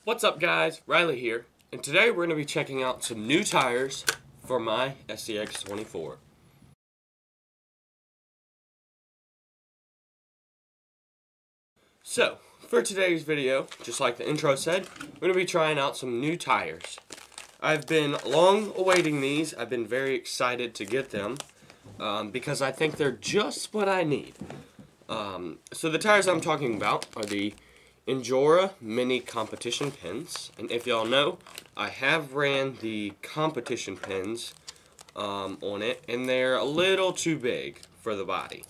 What's up guys, Riley here, and today we're going to be checking out some new tires for my SCX24. So, for today's video, just like the intro said, we're going to be trying out some new tires. I've been long awaiting these. I've been very excited to get them because I think they're just what I need. So the tires I'm talking about are the Injora mini competition pins, and if y'all know, I have ran the competition pins on it, and they're a little too big for the body.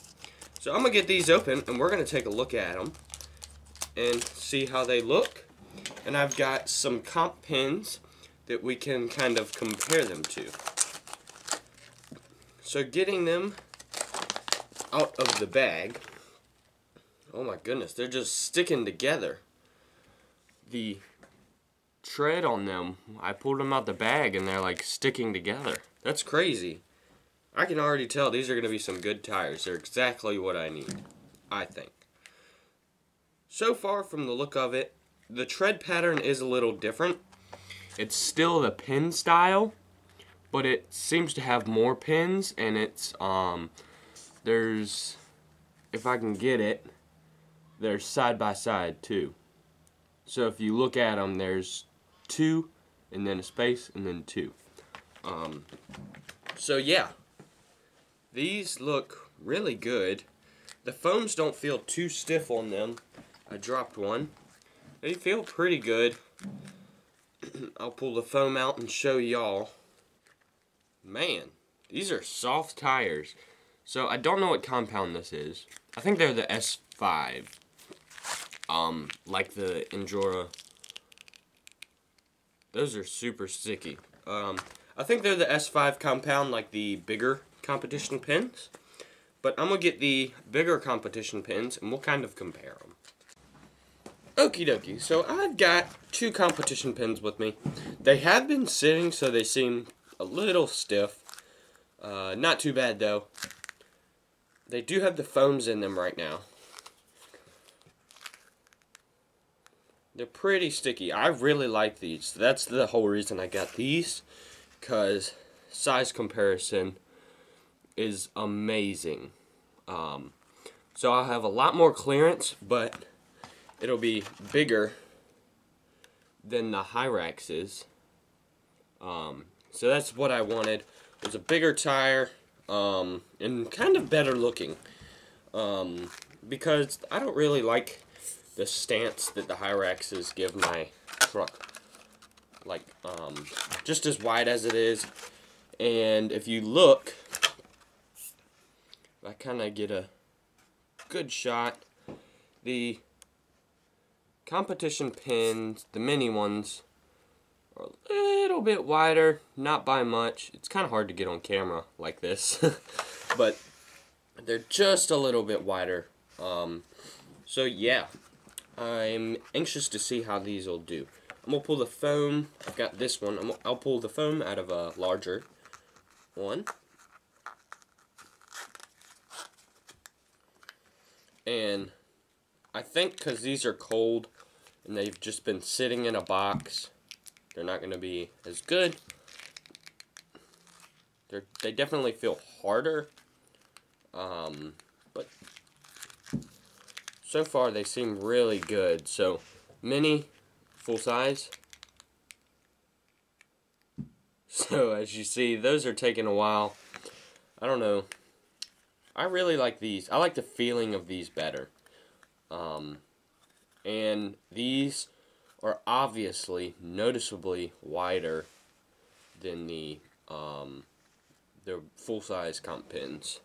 So I'm gonna get these open, and we're gonna take a look at them and see how they look. And I've got some comp pins that we can kind of compare them to. So getting them out of the bag. Oh my goodness, they're just sticking together. The tread on them, I pulled them out the bag and they're like sticking together. That's crazy. I can already tell these are going to be some good tires. They're exactly what I need, I think. So far from the look of it, the tread pattern is a little different. It's still the pin style, but it seems to have more pins, and it's, there's, if I can get it, they're side by side too. So if you look at them, there's two, and then a space, and then two. So yeah, these look really good. The foams don't feel too stiff on them. I dropped one. They feel pretty good. I'll pull the foam out and show y'all. Man, these are soft tires. So I don't know what compound this is. I think they're the S5. Like the Injora. Those are super sticky. I think they're the S5 compound, like the bigger competition pins. But I'm going to get the bigger competition pins, and we'll kind of compare them. Okie dokie, so I've got two competition pins with me. They have been sitting, so they seem a little stiff. Not too bad, though. They do have the foams in them right now. They're pretty sticky. I really like these. That's the whole reason I got these, because size comparison is amazing. So I'll have a lot more clearance, but it'll be bigger than the Hyraxes. So that's what I wanted. It was a bigger tire, and kind of better looking. Because I don't really like the stance that the Hyraxes give my truck. Like, just as wide as it is. And if you look, I kind of get a good shot. The competition pins, the mini ones, are a little bit wider, not by much. It's kind of hard to get on camera like this, but they're just a little bit wider. So yeah, I'm anxious to see how these will do. I'm going to pull the foam. I've got this one. I'll pull the foam out of a larger one. And I think because these are cold and they've just been sitting in a box, they're not going to be as good. They definitely feel harder. But so far they seem really good. So mini, full size. So as you see, those are taking a while. I don't know. I really like these. I like the feeling of these better. And these are obviously noticeably wider than the full-size comp pins.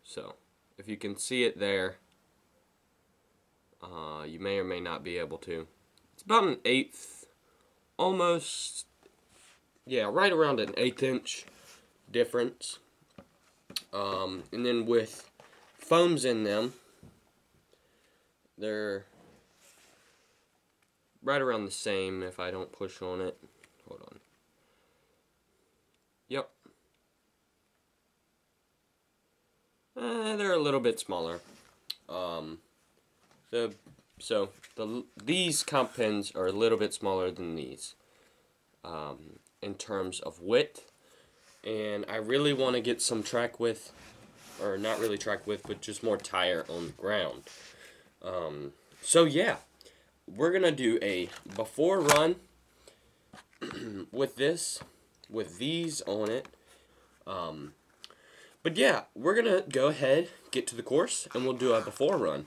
So if you can see it there, you may or may not be able to. It's about an eighth, almost, yeah, right around an 1/8 inch difference. And then with foams in them, they're right around the same if I don't push on it. Hold on. Yep. They're a little bit smaller. The So these comp pins are a little bit smaller than these in terms of width, and I really want to get some track width, or not really track width, but just more tire on the ground. So yeah, we're gonna do a before run with these on it. But yeah, we're gonna go ahead, get to the course, and we'll do a before run.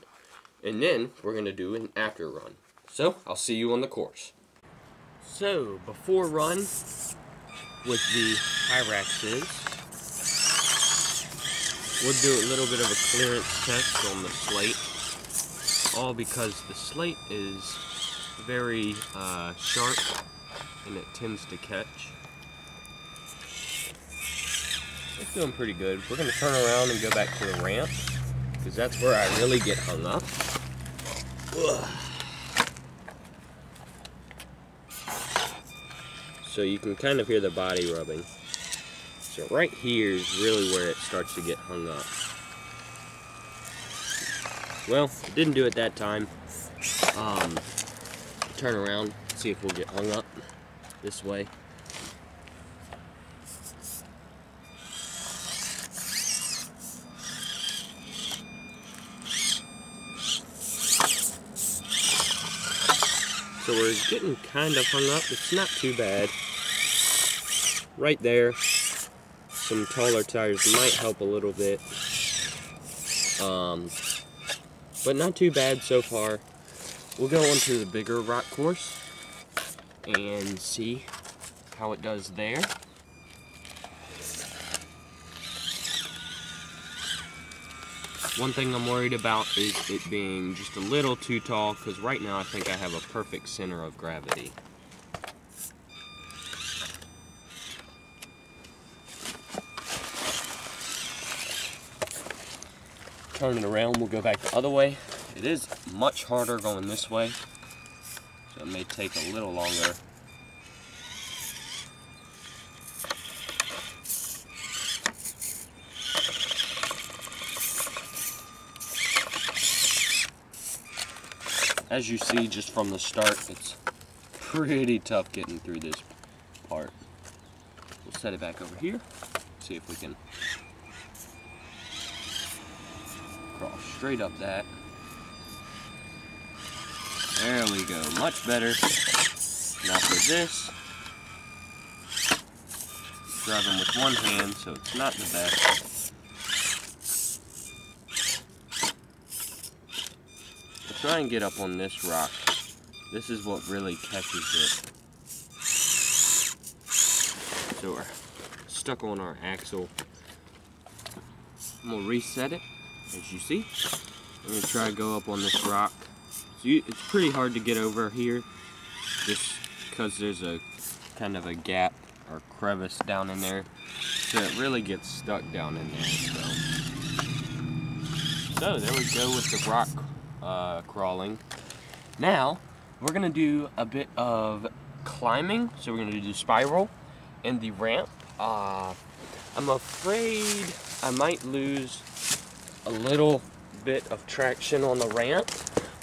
And then we're gonna do an after run. So I'll see you on the course. So before run with the Hyraxes, we'll do a little bit of a clearance test on the slate. All because the slate is very sharp and it tends to catch. It's doing pretty good. We're going to turn around and go back to the ramp, because that's where I really get hung up. Ugh. So you can kind of hear the body rubbing. So right here is really where it starts to get hung up. Well, it didn't do it that time. Turn around, see if we'll get hung up this way. So we're getting kind of hung up. It's not too bad. Right there, some taller tires might help a little bit. But not too bad so far. We'll go on to the bigger rock course and see how it does there. One thing I'm worried about is it being just a little too tall, because right now I think I have a perfect center of gravity. Turn it around, we'll go back the other way. It is much harder going this way, so it may take a little longer. As you see just from the start, it's pretty tough getting through this part. We'll set it back over here, see if we can crawl straight up that. There we go, much better. Now for this, driving with one hand, so it's not the best. Try and get up on this rock. This is what really catches it. So we're stuck on our axle. I'm gonna reset it, as you see. I'm gonna try to go up on this rock. So it's pretty hard to get over here, just because there's a kind of a gap or crevice down in there. So it really gets stuck down in there. So there we go with the rock crawling. Now we're gonna do a bit of climbing, so we're gonna do spiral and the ramp. I'm afraid I might lose a little bit of traction on the ramp,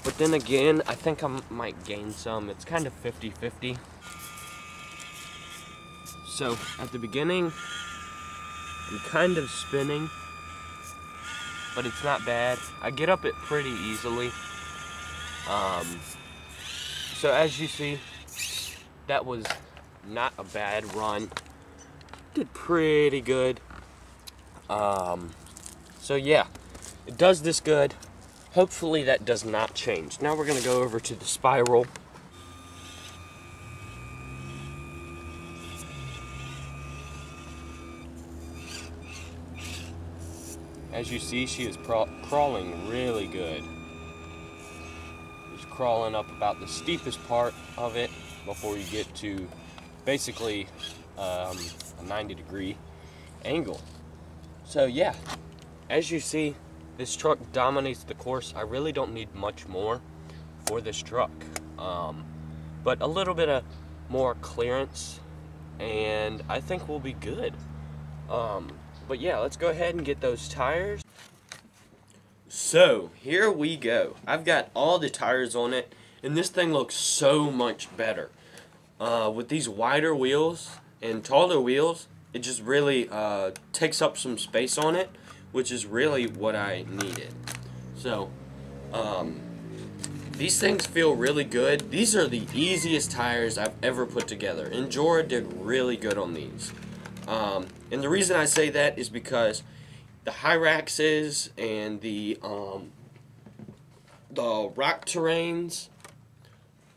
but then again I think I might gain some. It's kind of 50-50. So at the beginning I'm kind of spinning, but it's not bad. I get up it pretty easily. So as you see, that was not a bad run. Did pretty good. So yeah, it does this good. Hopefully that does not change. Now we're gonna go over to the spiral. As you see, she is crawling really good. She's crawling up about the steepest part of it before you get to basically a 90-degree angle. So yeah, as you see, this truck dominates the course. I really don't need much more for this truck, but a little bit of more clearance and I think we'll be good. But yeah, let's go ahead and get those tires. So here we go. I've got all the tires on it, and this thing looks so much better. With these wider wheels and taller wheels, it just really takes up some space on it, which is really what I needed. So these things feel really good. These are the easiest tires I've ever put together. Injora did really good on these. And the reason I say that is because the Hyraxes and the rock terrains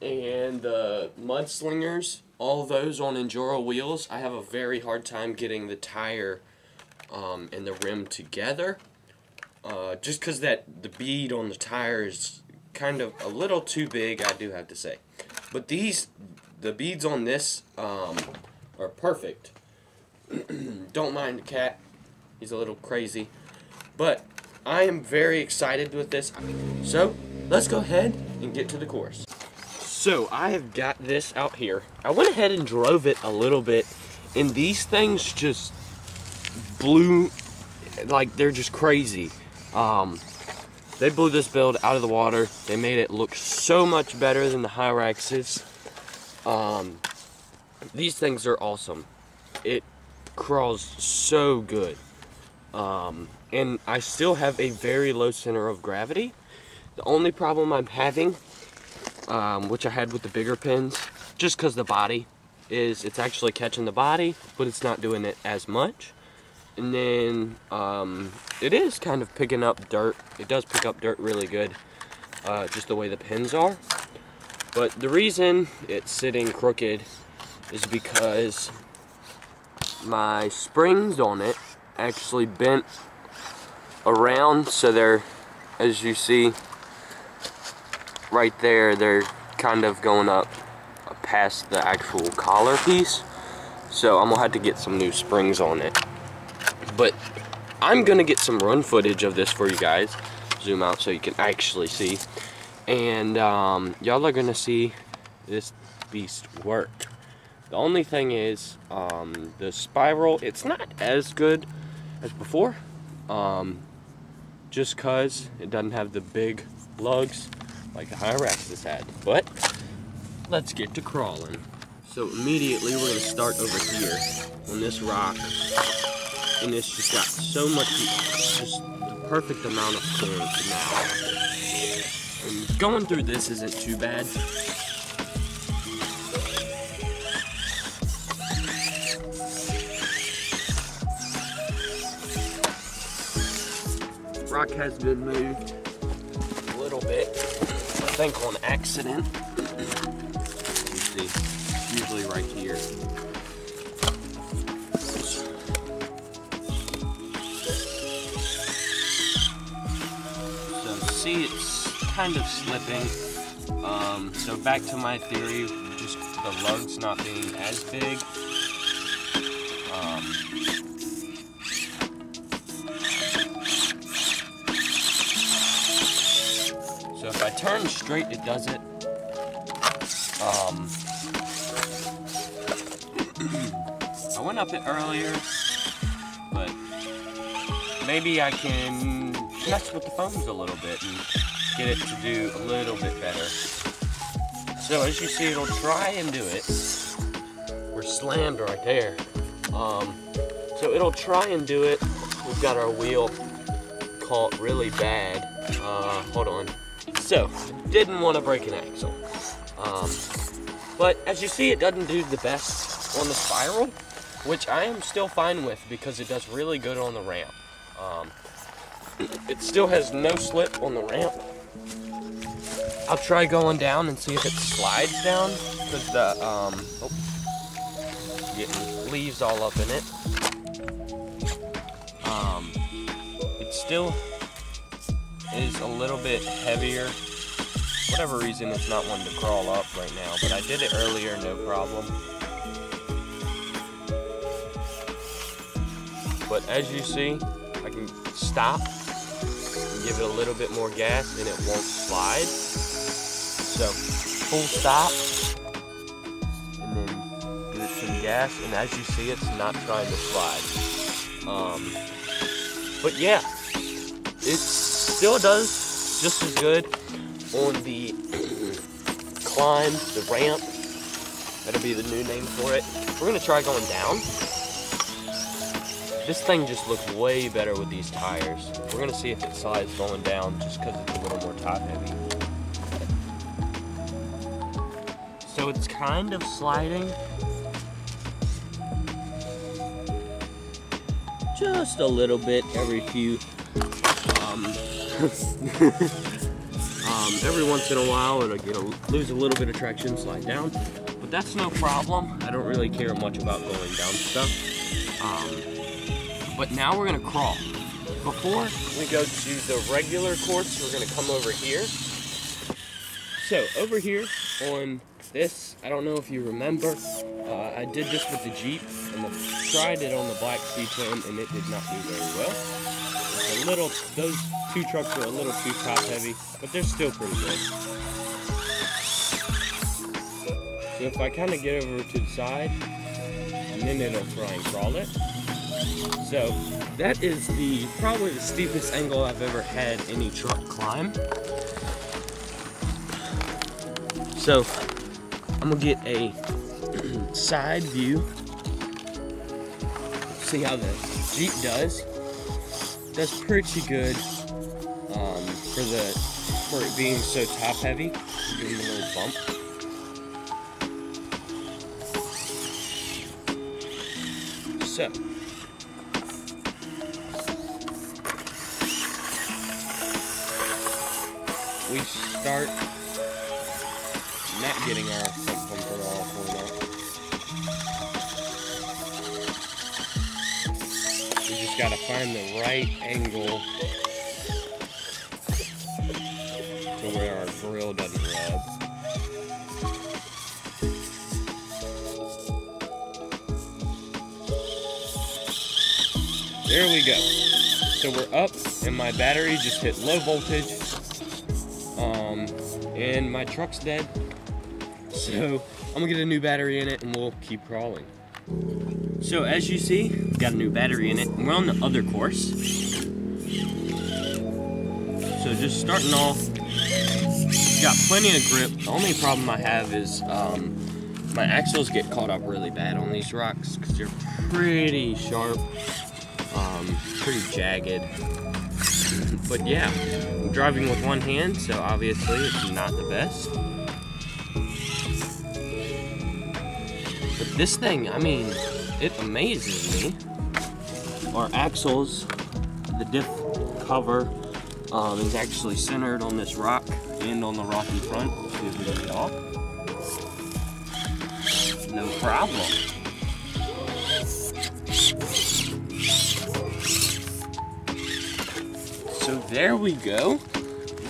and the mudslingers, all of those on Injora wheels, I have a very hard time getting the tire and the rim together. Just because the bead on the tire is kind of a little too big, I do have to say. But the beads on this are perfect. Don't mind the cat. He's a little crazy. But I am very excited with this. So let's go ahead and get to the course. So I have got this out here. I went ahead and drove it a little bit, and these things just blew, like they're just crazy. They blew this build out of the water. They made it look so much better than the Hyraxes. These things are awesome. It crawls so good. And I still have a very low center of gravity. The only problem I'm having, which I had with the bigger pins, just because the body it's actually catching the body, but it's not doing it as much. And then it is kind of picking up dirt. It does pick up dirt really good, just the way the pins are. But the reason it's sitting crooked is because my springs on it actually bent around, so they're, as you see right there, they're kind of going up past the actual collar piece. So I'm gonna have to get some new springs on it. But I'm gonna get some run footage of this for you guys. Zoom out so you can actually see. And y'all are gonna see this beast work. The only thing is, the spiral, it's not as good as before, just cause it doesn't have the big lugs like the Hyraxes had. But let's get to crawling. So immediately we're gonna start over here on this rock, and it's just got so much, just the perfect amount of clearance now. And going through this isn't too bad. Rock has been moved a little bit, I think on accident. You see, usually right here. So see, it's kind of slipping. So back to my theory, just the lugs not being as big. So if I turn straight, it does it. I went up it earlier, but maybe I can mess with the foams a little bit and get it to do a little bit better. So as you see, it'll try and do it. We're slammed right there. So it'll try and do it. We've got our wheel caught really bad. Hold on. So, didn't want to break an axle. But as you see, it doesn't do the best on the spiral, which I am still fine with because it does really good on the ramp. It still has no slip on the ramp. I'll try going down and see if it slides down, because the, getting leaves all up in it. It still is a little bit heavier. Whatever reason, it's not one to crawl up right now, but I did it earlier, no problem. But as you see, I can stop and give it a little bit more gas and it won't slide. So, full stop, and then give it some gas, and as you see, it's not trying to slide. But yeah, it's still does just as good on the climb, the ramp. That'll be the new name for it. We're gonna try going down. This thing just looks way better with these tires. We're gonna see if it slides going down just because it's a little more top heavy. So it's kind of sliding. Just a little bit every few, every once in a while it'll lose a little bit of traction, slide down. But that's no problem. I don't really care much about going down stuff. But now we're gonna crawl. Before we go to the regular course, we're gonna come over here. So over here on this, I don't know if you remember, I did this with the Jeep and tried it on the Black C-Twin and it did not do very well. It's a little, those two trucks are a little too top heavy, but they're still pretty good. So if I kind of get over to the side, and then it'll try and crawl it. So that is probably the steepest angle I've ever had any truck climb. So I'm gonna get a side view, see how the Jeep does. That's pretty good for it being so top heavy. Give him a little bump. So we start not getting our front bumper all pulled out. We just gotta find the right angle to where our grill doesn't rub. There we go. So we're up and my battery just hit low voltage. And my truck's dead. So I'm gonna get a new battery in it and we'll keep crawling. So as you see, we've got a new battery in it. And we're on the other course. So just starting off, got plenty of grip. The only problem I have is my axles get caught up really bad on these rocks because they're pretty sharp, pretty jagged. But yeah, I'm driving with one hand, so obviously it's not the best. But this thing, I mean, it amazes me. Our axles, the diff cover is actually centered on this rock and on the rock in front. See if we get it off. No problem. So there we go.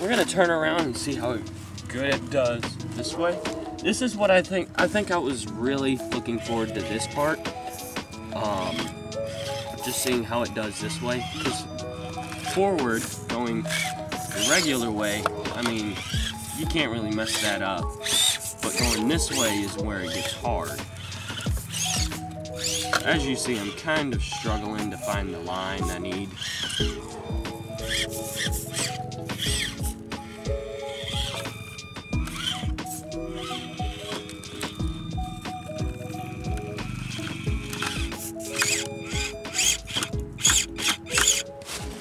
We're gonna turn around and see how good it does this way. This is what I think I was really looking forward to this part. Just seeing how it does this way. Because forward, going the regular way, I mean, you can't really mess that up. But going this way is where it gets hard. As you see, I'm kind of struggling to find the line I need.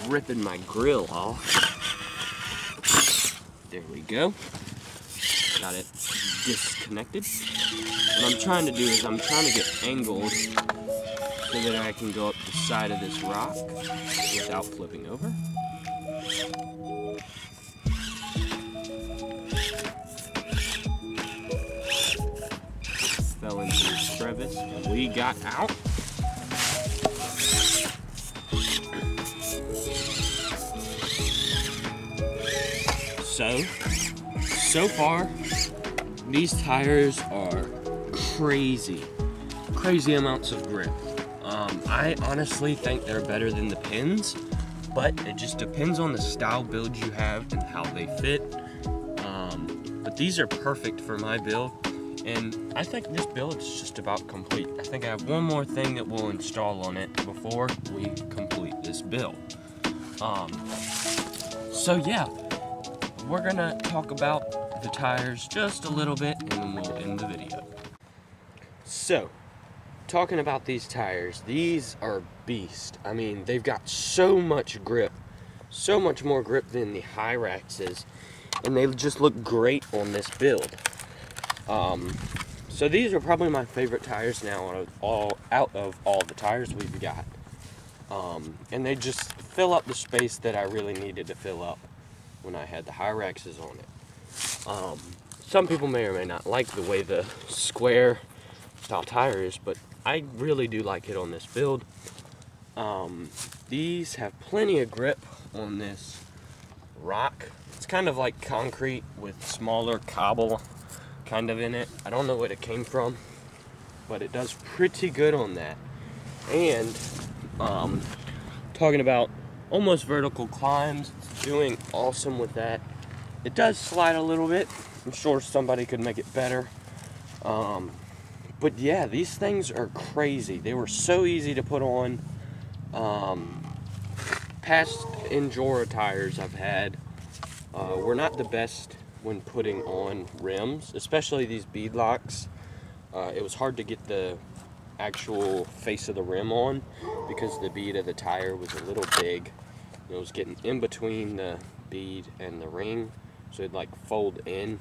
Ripping my grill off. There we go. Got it disconnected. What I'm trying to do is I'm trying to get angled so that I can go up the side of this rock without flipping over. Fell into this crevice and we got out. So far, these tires are crazy amounts of grip. I honestly think they're better than the pins, but it just depends on the style build you have and how they fit. But these are perfect for my build, and I think this build is just about complete. I think I have one more thing that we'll install on it before we complete this build. So yeah, we're gonna talk about the tires just a little bit and then we'll end the video. So, talking about these tires, these are beast. I mean, they've got so much grip, so much more grip than the Hyraxes, and they just look great on this build. So these are probably my favorite tires now out of all the tires we've got. And they just fill up the space that I really needed to fill up when I had the Hyraxes on it. Some people may or may not like the way the square style tire is, but I really do like it on this build. These have plenty of grip on this rock. It's kind of like concrete with smaller cobble kind of in it. I don't know what it came from, but it does pretty good on that. And talking about almost vertical climbs, it's doing awesome with that. It does slide a little bit. I'm sure somebody could make it better. But yeah, these things are crazy. They were so easy to put on. Past injora tires I've had were not the best when putting on rims, especially these bead locks. It was hard to get the actual face of the rim on because the bead of the tire was a little big. It was getting in between the bead and the ring, so it'd like fold in.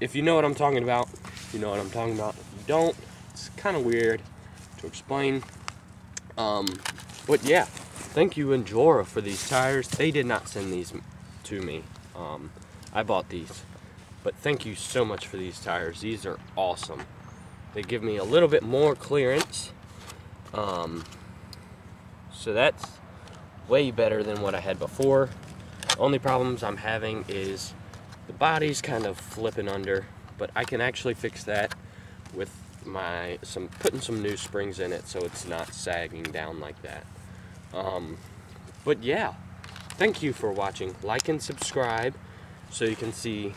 If you know what I'm talking about, you know what I'm talking about. If you don't, it's kind of weird to explain. But yeah, thank you Injora for these tires. They did not send these to me. I bought these, but thank you so much for these tires. These are awesome. They give me a little bit more clearance, so that's way better than what I had before. The only problems I'm having is the body's kind of flipping under, but I can actually fix that with putting some new springs in it so it's not sagging down like that. But yeah, thank you for watching. Like and subscribe so you can see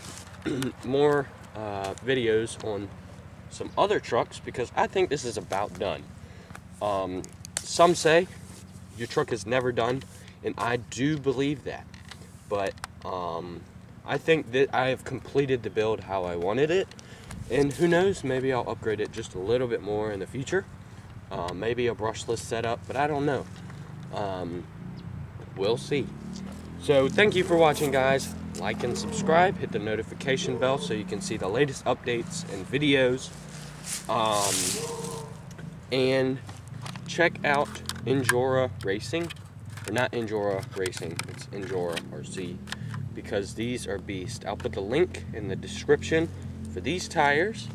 more videos on some other trucks, because I think this is about done. Some say your truck is never done, and I do believe that, but I think that I have completed the build how I wanted it, and who knows, maybe I'll upgrade it just a little bit more in the future. Maybe a brushless setup, but I don't know. We'll see. So thank you for watching, guys. Like and subscribe, hit the notification bell so you can see the latest updates and videos. And check out Injora Racing, or not Injora Racing, it's Injora RC, because these are beast. I'll put the link in the description for these tires.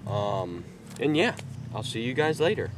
And yeah, I'll see you guys later.